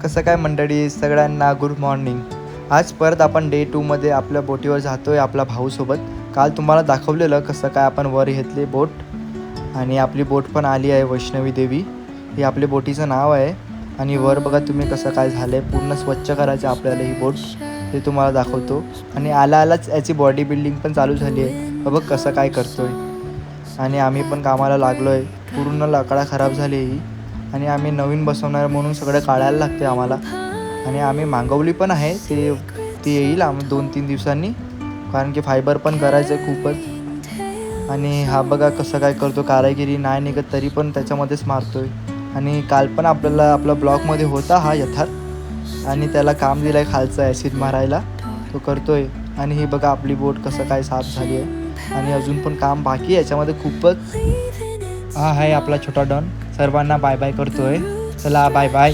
कसं काय मंडळी, सगळ्यांना गुड मॉर्निंग. आज परत आपण डे 2मध्ये आपल्या बोटीवर जातोय आपला भाऊसोबत. काल तुम्हाला दाखवलेलं कसं काय आपण वर घेतली बोट आणि आपली बोट पण आली आहे वैष्णवी देवी. हे आपल्या बोटीचं नाव आहे. आणि वर बघा तुम्ही कसं काय झालं आहे, पूर्ण स्वच्छ करायचं आपल्याला ही बोट, ते तुम्हाला दाखवतो. आणि आलाच याची बॉडी बिल्डिंग पण चालू झाली आहे. बघ कसं काय करतोय. आणि आम्ही पण कामाला लागलो आहे. पूर्ण लाकडा खराब झाली ही आणि आम्ही नवीन बसवणार म्हणून सगळं काढायला लागते आम्हाला. आणि आम्ही मागवली पण आहे, ती येईल आम्ही 2-3 दिवसांनी, कारण की फायबर पण करायचं आहे खूपच. आणि हा बघा कसं काय करतो, कारागिरी नाही निघत तरी पण त्याच्यामध्येच मारतोय. आणि काल पण आपल्याला आपला ब्लॉकमध्ये होता हा यथार्थ, आणि त्याला काम दिलं आहे खालचं ॲसिड मारायला, तो करतोय. आणि ही बघा आपली बोट कसं काय साफ झाली आहे आणि अजून पण काम बाकी आहे याच्यामध्ये खूपच. हा आहे आपला छोटा डॉन, सर्वांना बाय बाय करतोय. चला बाय बाय.